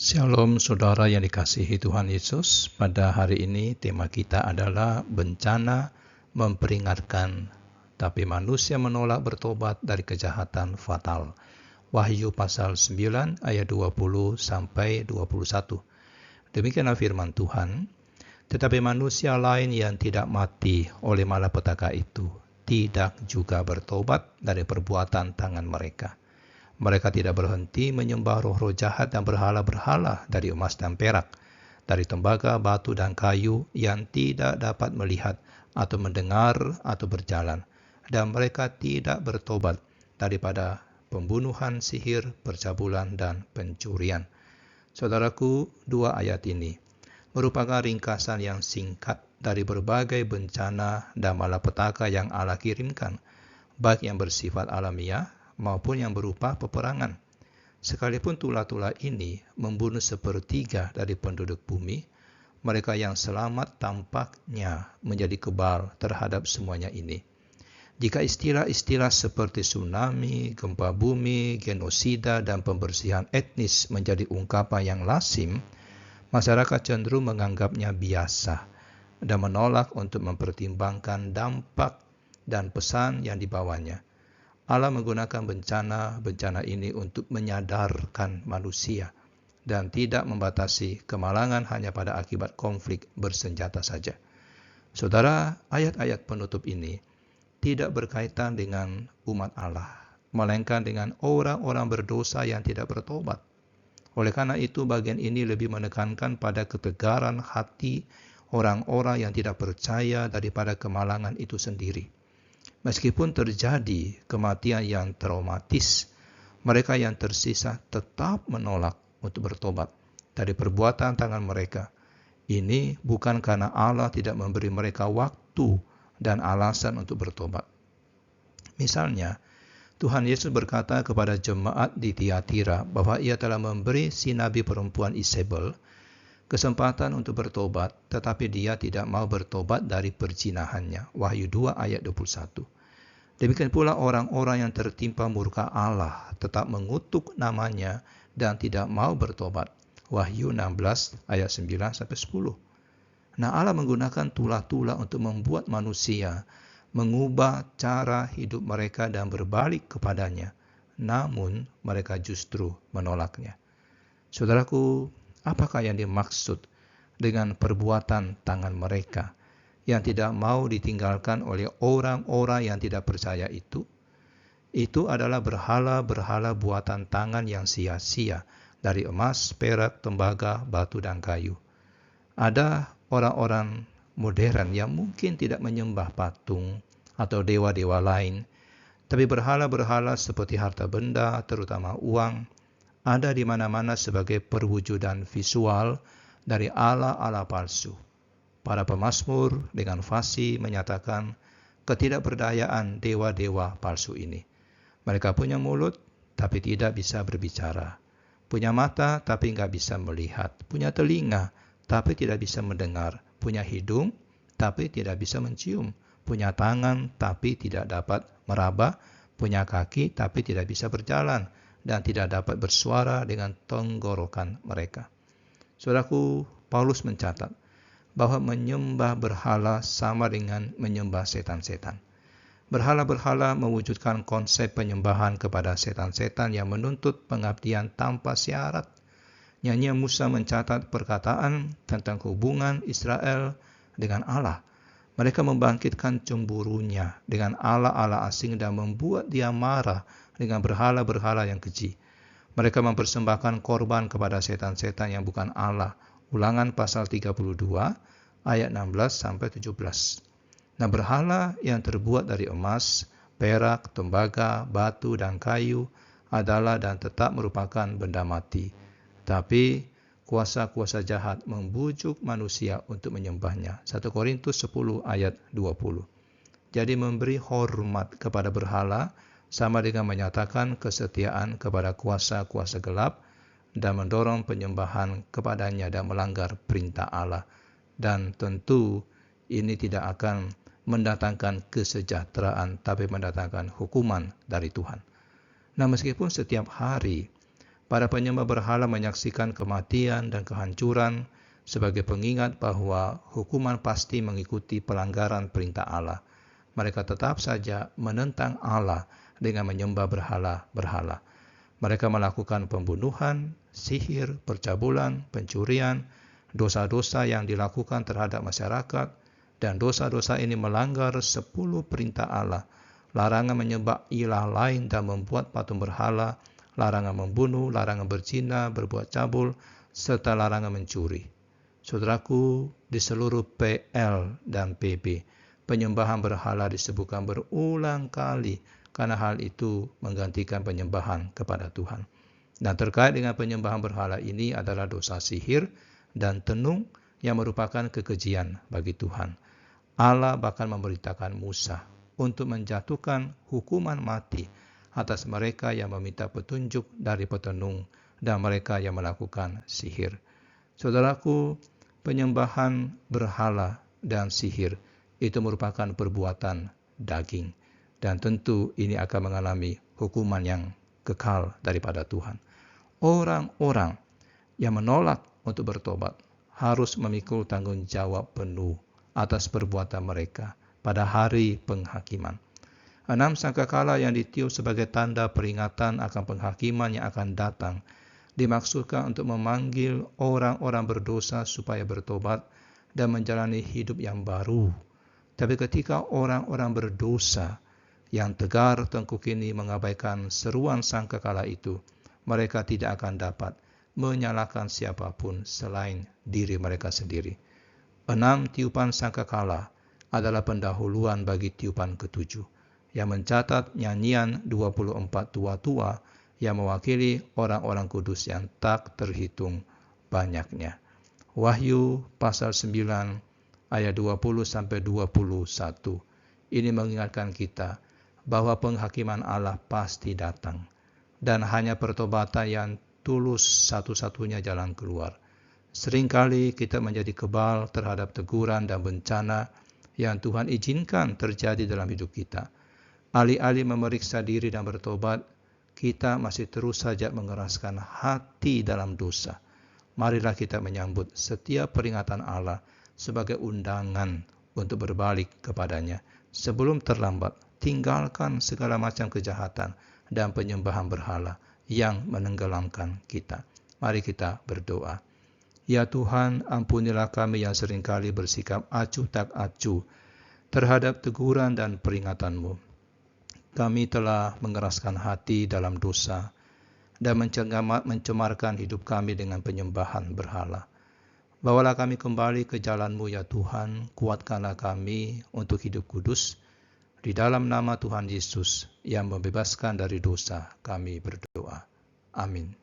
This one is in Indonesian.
Shalom saudara yang dikasihi Tuhan Yesus. Pada hari ini tema kita adalah bencana memperingatkan, tapi manusia menolak bertobat dari kejahatan fatal. Wahyu pasal 9 ayat 20 sampai 21. Demikianlah firman Tuhan. Tetapi manusia lain yang tidak mati oleh malapetaka itu tidak juga bertobat dari perbuatan tangan mereka. Mereka tidak berhenti menyembah roh-roh jahat dan berhala-berhala dari emas dan perak, dari tembaga, batu dan kayu yang tidak dapat melihat atau mendengar atau berjalan. Dan mereka tidak bertobat daripada pembunuhan, sihir, percabulan, dan pencurian. Saudaraku, dua ayat ini merupakan ringkasan yang singkat dari berbagai bencana dan malapetaka yang Allah kirimkan, baik yang bersifat alamiah maupun yang berupa peperangan. Sekalipun tulah-tulah ini membunuh sepertiga dari penduduk bumi, mereka yang selamat tampaknya menjadi kebal terhadap semuanya ini. Jika istilah-istilah seperti tsunami, gempa bumi, genosida, dan pembersihan etnis menjadi ungkapan yang lazim, masyarakat cenderung menganggapnya biasa dan menolak untuk mempertimbangkan dampak dan pesan yang dibawanya. Allah menggunakan bencana ini untuk menyadarkan manusia dan tidak membatasi kemalangan hanya pada akibat konflik bersenjata saja. Saudara, ayat-ayat penutup ini tidak berkaitan dengan umat Allah, melainkan dengan orang-orang berdosa yang tidak bertobat. Oleh karena itu, bagian ini lebih menekankan pada ketegaran hati orang-orang yang tidak percaya daripada kemalangan itu sendiri. Meskipun terjadi kematian yang traumatis, mereka yang tersisa tetap menolak untuk bertobat dari perbuatan tangan mereka. Ini bukan karena Allah tidak memberi mereka waktu dan alasan untuk bertobat. Misalnya, Tuhan Yesus berkata kepada jemaat di Tiatira bahwa Ia telah memberi si nabi perempuan Isabel kesempatan untuk bertobat, tetapi dia tidak mau bertobat dari perzinahannya. Wahyu 2 ayat 21. Demikian pula orang-orang yang tertimpa murka Allah tetap mengutuk namanya dan tidak mau bertobat. Wahyu 16 ayat 9 sampai 10. Nah, Allah menggunakan tulah-tulah untuk membuat manusia mengubah cara hidup mereka dan berbalik kepadanya. Namun mereka justru menolaknya. Saudaraku, apakah yang dimaksud dengan perbuatan tangan mereka yang tidak mau ditinggalkan oleh orang-orang yang tidak percaya itu? Itu adalah berhala-berhala buatan tangan yang sia-sia dari emas, perak, tembaga, batu, dan kayu. Ada orang-orang modern yang mungkin tidak menyembah patung atau dewa-dewa lain, tapi berhala-berhala seperti harta benda, terutama uang, ada di mana-mana sebagai perwujudan visual dari Allah-Allah palsu. Para pemazmur dengan fasih menyatakan ketidakberdayaan dewa-dewa palsu ini. Mereka punya mulut tapi tidak bisa berbicara. Punya mata tapi nggak bisa melihat. Punya telinga tapi tidak bisa mendengar. Punya hidung tapi tidak bisa mencium. Punya tangan tapi tidak dapat meraba. Punya kaki tapi tidak bisa berjalan dan tidak dapat bersuara dengan tenggorokan mereka. Saudaraku, Paulus mencatat bahwa menyembah berhala sama dengan menyembah setan-setan. Berhala-berhala mewujudkan konsep penyembahan kepada setan-setan yang menuntut pengabdian tanpa syarat. Nyanyian Musa mencatat perkataan tentang hubungan Israel dengan Allah. Mereka membangkitkan cemburunya dengan Allah-Allah asing dan membuat dia marah dengan berhala-berhala yang keji. Mereka mempersembahkan korban kepada setan-setan yang bukan Allah. Ulangan pasal 32 ayat 16 sampai 17. Nah, berhala yang terbuat dari emas, perak, tembaga, batu, dan kayu adalah dan tetap merupakan benda mati. Tapi kuasa-kuasa jahat membujuk manusia untuk menyembahnya. 1 Korintus 10 ayat 20. Jadi memberi hormat kepada berhala sama dengan menyatakan kesetiaan kepada kuasa-kuasa gelap dan mendorong penyembahan kepadanya dan melanggar perintah Allah. Dan tentu ini tidak akan mendatangkan kesejahteraan, tapi mendatangkan hukuman dari Tuhan. Nah, meskipun setiap hari Para penyembah berhala menyaksikan kematian dan kehancuran sebagai pengingat bahwa hukuman pasti mengikuti pelanggaran perintah Allah. Mereka tetap saja menentang Allah dengan menyembah berhala-berhala. Mereka melakukan pembunuhan, sihir, percabulan, pencurian, dosa-dosa yang dilakukan terhadap masyarakat, dan dosa-dosa ini melanggar 10 perintah Allah. Larangan menyembah ilah lain dan membuat patung berhala, larangan membunuh, larangan berzina, berbuat cabul, serta larangan mencuri. Saudaraku, di seluruh PL dan PB, penyembahan berhala disebutkan berulang kali karena hal itu menggantikan penyembahan kepada Tuhan. Dan terkait dengan penyembahan berhala ini adalah dosa sihir dan tenung yang merupakan kekejian bagi Tuhan. Allah bahkan memerintahkan Musa untuk menjatuhkan hukuman mati atas mereka yang meminta petunjuk dari petenung dan mereka yang melakukan sihir. Saudaraku, penyembahan berhala dan sihir itu merupakan perbuatan daging. Dan tentu ini akan mengalami hukuman yang kekal daripada Tuhan. Orang-orang yang menolak untuk bertobat harus memikul tanggung jawab penuh atas perbuatan mereka pada hari penghakiman. 6 sangkakala yang ditiup sebagai tanda peringatan akan penghakiman yang akan datang dimaksudkan untuk memanggil orang-orang berdosa supaya bertobat dan menjalani hidup yang baru. Tapi ketika orang-orang berdosa yang tegar tengkuk ini mengabaikan seruan sangkakala itu, mereka tidak akan dapat menyalahkan siapapun selain diri mereka sendiri. 6 tiupan sangkakala adalah pendahuluan bagi tiupan ketujuh, yang mencatat nyanyian 24 tua-tua yang mewakili orang-orang kudus yang tak terhitung banyaknya. Wahyu pasal 9 ayat 20-21. Ini mengingatkan kita bahwa penghakiman Allah pasti datang dan hanya pertobatan yang tulus satu-satunya jalan keluar. Seringkali kita menjadi kebal terhadap teguran dan bencana yang Tuhan izinkan terjadi dalam hidup kita. Alih-alih memeriksa diri dan bertobat, kita masih terus saja mengeraskan hati dalam dosa. Marilah kita menyambut setiap peringatan Allah sebagai undangan untuk berbalik kepadanya. Sebelum terlambat, tinggalkan segala macam kejahatan dan penyembahan berhala yang menenggelamkan kita. Mari kita berdoa. Ya Tuhan, ampunilah kami yang seringkali bersikap acuh tak acuh terhadap teguran dan peringatan-Mu. Kami telah mengeraskan hati dalam dosa dan mencemarkan hidup kami dengan penyembahan berhala. Bawalah kami kembali ke jalan-Mu ya Tuhan, kuatkanlah kami untuk hidup kudus. Di dalam nama Tuhan Yesus yang membebaskan dari dosa, kami berdoa. Amin.